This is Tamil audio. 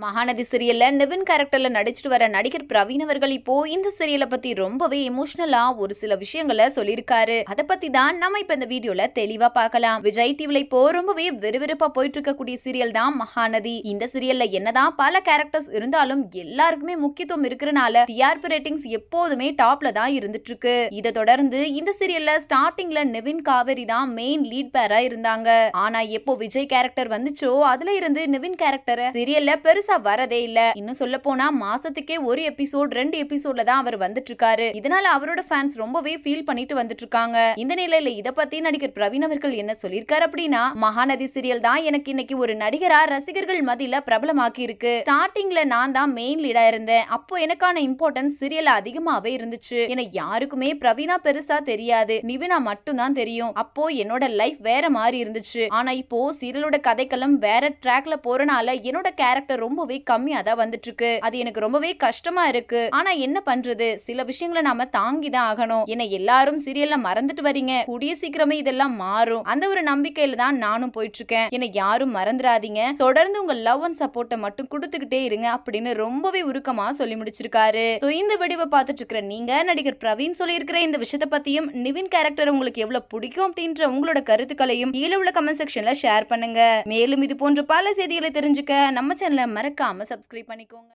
மகாநதி சீரியல்ல நிவின் கேரக்டர்ல நடிச்சிட்டு வர நடிகர் பிரவீன் அவர்கள் இப்போ இந்த சீரியலை பத்தி ரொம்பவே எமோஷனலா ஒரு சில விஷயங்களை சொல்லியிருக்காரு. அத பத்தி தான் நம்ம இப்ப இந்த வீடியோல தெளிவா பார்க்கலாம். விஜய் டிவில இப்போ ரொம்பவே விறுவிறுப்பா போயிட்டு இருக்கக்கூடிய சீரியல் தான் மகாநதி. இந்த சீரியல்ல என்னதான் பல கேரக்டர்ஸ் இருந்தாலும் எல்லாருக்குமே முக்கியத்துவம் இருக்கிறனால டிஆர்பி ரேட்டிங்ஸ் எப்போதுமே டாப்ல தான் இருந்துட்டு இருக்கு. இதை தொடர்ந்து இந்த சீரியல்ல ஸ்டார்டிங்ல நிவின் காவேரி தான் மெயின் லீட் பேரா இருந்தாங்க. ஆனா எப்போ விஜய் கேரக்டர் வந்துச்சோ அதுல இருந்து நிவின் கேரக்டர் சீரியல்ல வரதே இல்ல. இன்னும் சொல்ல போனா மாசத்துக்கே ஒரு எபிசோட் 2 எபிசோட்ல தான் அவர் வந்துட்டு இருக்காரு. இதனால அவரோட ஃபேன்ஸ் ரொம்பவே ஃபீல் பண்ணிட்டு வந்துட்டு இருக்காங்க. இந்த நிலையில இத பத்தி நடிகர் பிரவீன் அவர்கள் என்ன சொல்லிருக்காரு அப்படின்னா, மகாநதி சீரியல் தான் எனக்கு இன்னைக்கு ஒரு நடிகரா ரசிகர்கள் மத்தியில பிரபலமாக்கி இருக்கு. ஸ்டார்டிங்ல நான் தான் மெயின் லீடா இருந்தேன். அப்போ எனக்கான இம்பார்ட்டன்ஸ் சீரியல்ல அதிகமாவே இருந்துச்சு. எனக்கு யாருக்குமே பிரவீனா பெருசா தெரியாது, நிவினா மட்டும் தான் தெரியும். அப்போ என்னோட லைஃப் வேற மாதிரி இருந்துச்சு. ஆனா இப்போ சீரியலோட கதைக்களம் வேற ட்ராக்ல போறனால என்னோட கேரக்டர் ரொம்பவே கம்மியா தான் வந்துட்டு இருக்கு. அது எனக்கு ரொம்பவே கஷ்டமா இருக்கு. ஆனா என்ன பண்றது, சில விஷயங்களை நாம தாங்கி தான் ஆகணும். என்ன எல்லாரும் சீரியல்ல மறந்துட்டு வரீங்க, கூடிய சீக்கிரமே இதெல்லாம் மாறும். அந்த ஒரு நம்பிக்கையில தான் நானும் போயிட்டு இருக்கேன். என்ன யாரும் மறந்துடாதீங்க, தொடர்ந்து உங்க லவ் அண்ட் சப்போர்ட்டை மட்டும் கொடுத்துக்கிட்டே இருங்க அப்படின்னு ரொம்பவே உருக்கமா சொல்லி முடிச்சிருக்காரு. இந்த வீடியோவை பார்த்துட்டு இருக்கிற நீங்க நடிகர் பிரவீன் சொல்லி இருக்கிற இந்த விஷயத்தை பத்தியும் நிவின் கேரக்டர் உங்களுக்கு எவ்வளவு பிடிக்கும் அப்படின்ற உங்களோட கருத்துக்களையும் கீழே உள்ள கமெண்ட் செக்ஷன்ல ஷேர் பண்ணுங்க. மேலும் இது போன்ற பல செய்திகளை தெரிஞ்சுக்க நம்ம சேனலை மறக்காம சப்ஸ்கிரைப் பண்ணிக்கோங்க.